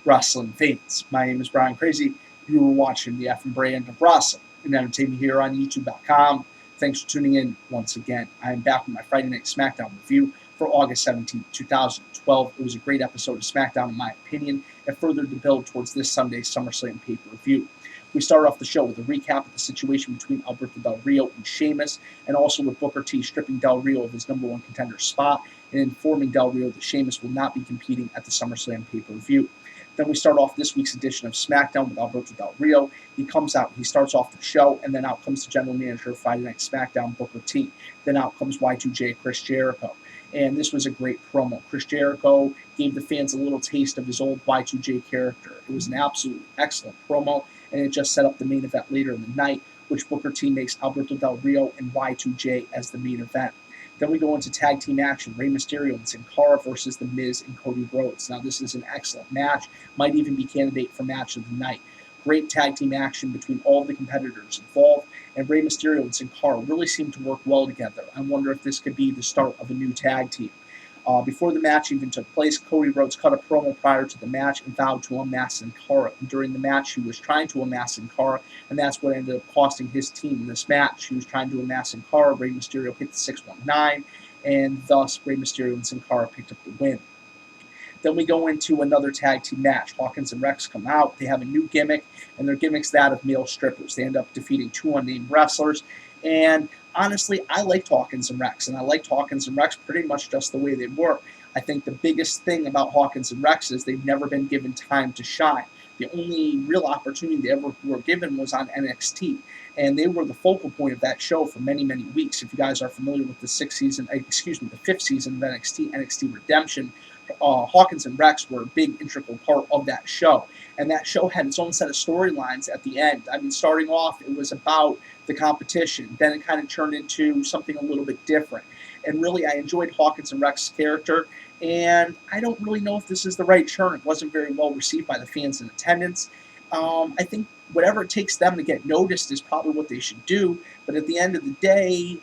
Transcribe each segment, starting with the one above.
wrestling fans. My name is Bryan Crazy. You are watching the F and brand of wrestling and entertainment here on YouTube.com. Thanks for tuning in once again. I am back with my Friday Night Smackdown review for August 17, 2012. It was a great episode of Smackdown, in my opinion, and furthered the build towards this Sunday's SummerSlam pay-per-view. We start off the show with a recap of the situation between Alberto Del Rio and Sheamus, and also with Booker T stripping Del Rio of his number one contender spot and informing Del Rio that Sheamus will not be competing at the SummerSlam pay-per-view. Then we start off this week's edition of SmackDown with Alberto Del Rio. He comes out, he starts off the show, and then out comes the general manager of Friday Night SmackDown, Booker T. Then out comes Y2J, Chris Jericho. And this was a great promo. Chris Jericho gave the fans a little taste of his old Y2J character. It was an absolutely excellent promo, and it just set up the main event later in the night, which Booker T makes Alberto Del Rio and Y2J as the main event. Then we go into tag team action, Rey Mysterio and Sin Cara versus The Miz and Cody Rhodes. Now, this is an excellent match, might even be candidate for match of the night. Great tag team action between all of the competitors involved, and Rey Mysterio and Sin Cara really seem to work well together. I wonder if this could be the start of a new tag team. Before the match even took place, Cody Rhodes cut a promo prior to the match and vowed to unmask Sin Cara. And during the match, he was trying to unmask Sin Cara, and that's what ended up costing his team this match. He was trying to unmask Sin Cara. Rey Mysterio hit the 619, and thus Rey Mysterio and Sin Cara picked up the win. Then we go into another tag team match. Hawkins and Reks come out. They have a new gimmick, and their gimmick's that of male strippers. They end up defeating two unnamed wrestlers, and honestly, I liked Hawkins and Reks, and I liked Hawkins and Reks pretty much just the way they were. I think the biggest thing about Hawkins and Reks is they've never been given time to shine. The only real opportunity they ever were given was on NXT, and they were the focal point of that show for many, many weeks. If you guys are familiar with the fifth season of NXT, NXT Redemption, Hawkins and Reks were a big, integral part of that show. And that show had its own set of storylines at the end. I mean, starting off, it was about the competition. Then it kind of turned into something a little bit different. And really, I enjoyed Hawkins and Reks' character. And I don't really know if this is the right turn. It wasn't very well received by the fans in attendance. I think whatever it takes them to get noticed is probably what they should do. But at the end of the day,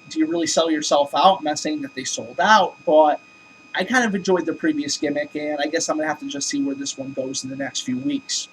do you really sell yourself out? I'm not saying that they sold out, but I kind of enjoyed the previous gimmick, and I guess I'm going to have to just see where this one goes in the next few weeks.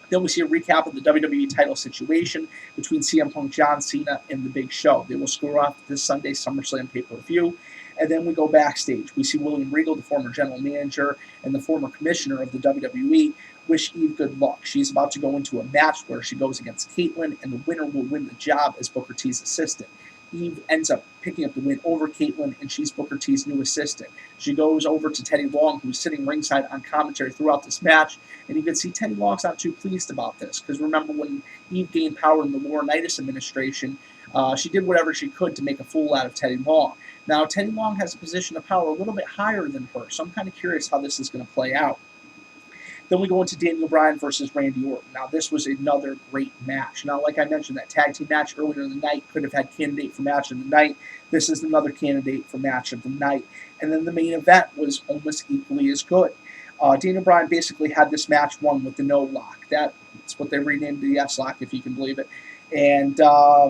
Then we see a recap of the WWE title situation between CM Punk, John Cena, and The Big Show. They will score off this Sunday's SummerSlam pay-per-view. And then we go backstage. We see William Regal, the former general manager and the former commissioner of the WWE, wish Eve good luck. She's about to go into a match where she goes against Caitlyn, and the winner will win the job as Booker T's assistant. Eve ends up picking up the win over Caitlyn, and she's Booker T's new assistant. She goes over to Teddy Long, who's sitting ringside on commentary throughout this match, and you can see Teddy Long's not too pleased about this, because remember when Eve gained power in the Laurinaitis administration, she did whatever she could to make a fool out of Teddy Long. Now, Teddy Long has a position of power a little bit higher than her, so I'm kind of curious how this is going to play out. Then we go into Daniel Bryan versus Randy Orton. Now, this was another great match. Now, like I mentioned, that tag team match earlier in the night could have had candidate for match of the night. This is another candidate for match of the night. And then the main event was almost equally as good. Daniel Bryan basically had this match won with the no lock. That's what they renamed the S lock, if you can believe it. And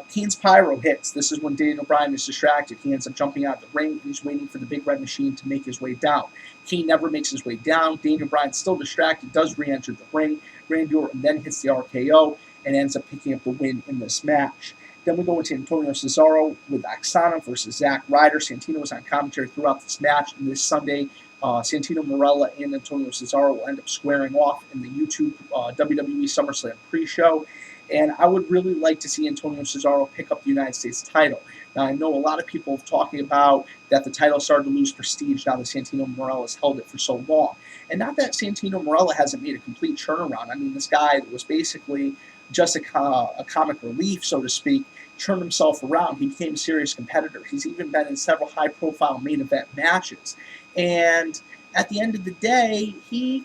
Kane's pyro hits. This is when Daniel Bryan is distracted. He ends up jumping out of the ring, and he's waiting for the big red machine to make his way down. Kane never makes his way down. Daniel Bryan, still distracted, does re-enter the ring. Randy Orton then hits the RKO and ends up picking up the win in this match. Then we go into Antonio Cesaro with Oksana versus Zack Ryder. Santino was on commentary throughout this match, and this Sunday, Santino Marella and Antonio Cesaro will end up squaring off in the YouTube WWE SummerSlam pre-show. And I would really like to see Antonio Cesaro pick up the United States title. Now, I know a lot of people talking about that the title started to lose prestige now that Santino Marella has held it for so long. And not that Santino Marella hasn't made a complete turnaround. I mean, this guy was basically just a comic relief, so to speak, turned himself around. He became a serious competitor. He's even been in several high-profile main event matches. And at the end of the day, he's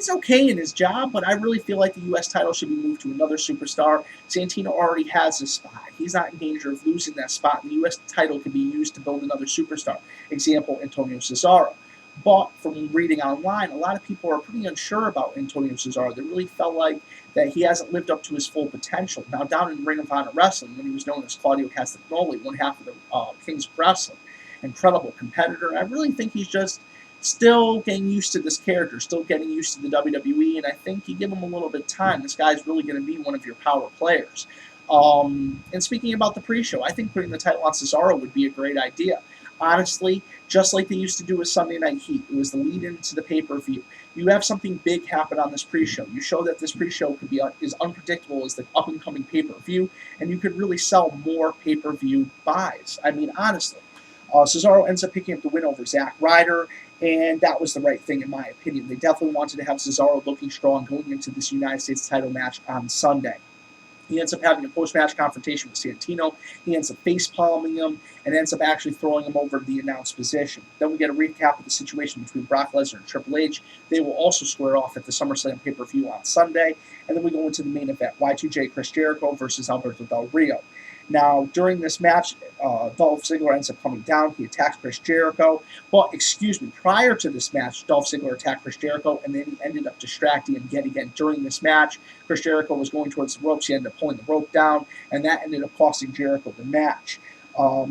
okay in his job, but I really feel like the U.S. title should be moved to another superstar. Santino already has his spot. He's not in danger of losing that spot. The U.S. title can be used to build another superstar. Example, Antonio Cesaro. But from reading online, a lot of people are pretty unsure about Antonio Cesaro. They really felt like that he hasn't lived up to his full potential. Now, down in Ring of Honor Wrestling, when he was known as Claudio Castagnoli, one half of the Kings of Wrestling, incredible competitor. I really think he's just still getting used to this character, still getting used to the WWE, and I think you give him a little bit of time, this guy's really going to be one of your power players. And speaking about the pre-show, I think putting the title on Cesaro would be a great idea. Honestly, just like they used to do with Sunday Night Heat, it was the lead into the pay-per-view. You have something big happen on this pre-show. You show that this pre-show could be as unpredictable as the up-and-coming pay-per-view, and you could really sell more pay-per-view buys. I mean, honestly. Cesaro ends up picking up the win over Zack Ryder, and that was the right thing in my opinion. They definitely wanted to have Cesaro looking strong going into this United States title match on Sunday. He ends up having a post-match confrontation with Santino. He ends up face-palming him and ends up actually throwing him over to the announced position. Then we get a recap of the situation between Brock Lesnar and Triple H. They will also square off at the SummerSlam pay-per-view on Sunday. And then we go into the main event, Y2J Chris Jericho versus Alberto Del Rio. Now, during this match, Dolph Ziggler ends up coming down. He attacks Chris Jericho. Well, excuse me, prior to this match, Dolph Ziggler attacked Chris Jericho, and then he ended up distracting him yet again during this match. Chris Jericho was going towards the ropes. He ended up pulling the rope down, and that ended up costing Jericho the match.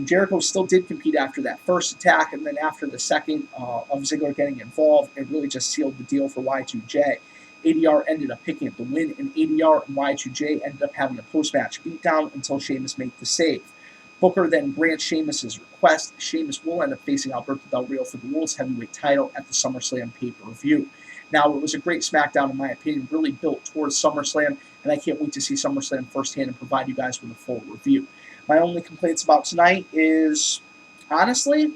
Jericho still did compete after that first attack, and then after the second of Ziggler getting involved, it really just sealed the deal for Y2J. ADR ended up picking up the win, and ADR and Y2J ended up having a post-match beatdown until Sheamus made the save. Booker then grants Sheamus' request. Sheamus will end up facing Alberto Del Rio for the World's Heavyweight title at the SummerSlam pay-per-view. Now, it was a great SmackDown, in my opinion, really built towards SummerSlam, and I can't wait to see SummerSlam firsthand and provide you guys with a full review. My only complaints about tonight is, honestly,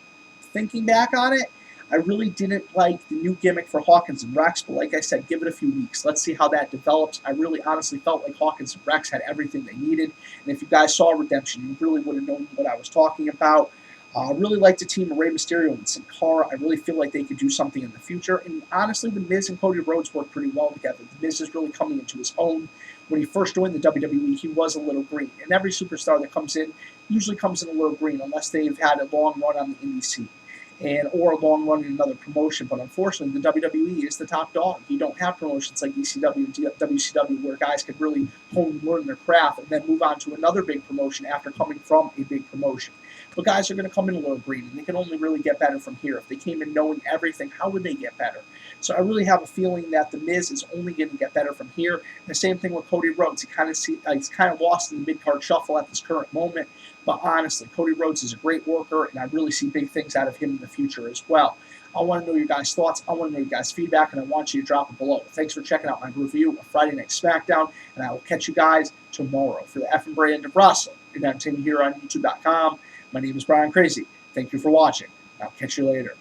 thinking back on it, I really didn't like the new gimmick for Hawkins and Reks, but like I said, give it a few weeks. Let's see how that develops. I really honestly felt like Hawkins and Reks had everything they needed, and if you guys saw Redemption, you really would have known what I was talking about. I really like the team of Rey Mysterio and Sin Cara. I really feel like they could do something in the future, and honestly, The Miz and Cody Rhodes work pretty well together. The Miz is really coming into his own. When he first joined the WWE, he was a little green, and every superstar that comes in usually comes in a little green unless they've had a long run on the indie scene or a long run in another promotion. But unfortunately, the WWE is the top dog. You don't have promotions like ECW and WCW where guys could really hone and learn their craft and then move on to another big promotion after coming from a big promotion. But guys are going to come in a little green, and they can only really get better from here. If they came in knowing everything, how would they get better? So I really have a feeling that The Miz is only going to get better from here. And the same thing with Cody Rhodes. He's kind of lost in the mid-card shuffle at this current moment. But honestly, Cody Rhodes is a great worker, and I really see big things out of him in the future as well. I want to know your guys' thoughts. I want to know your guys' feedback, and I want you to drop it below. Thanks for checking out my review of Friday Night SmackDown, and I will catch you guys tomorrow for the F and Brand of Wrestling and entertainment here on YouTube.com. My name is Bryan Crazy. Thank you for watching. I'll catch you later.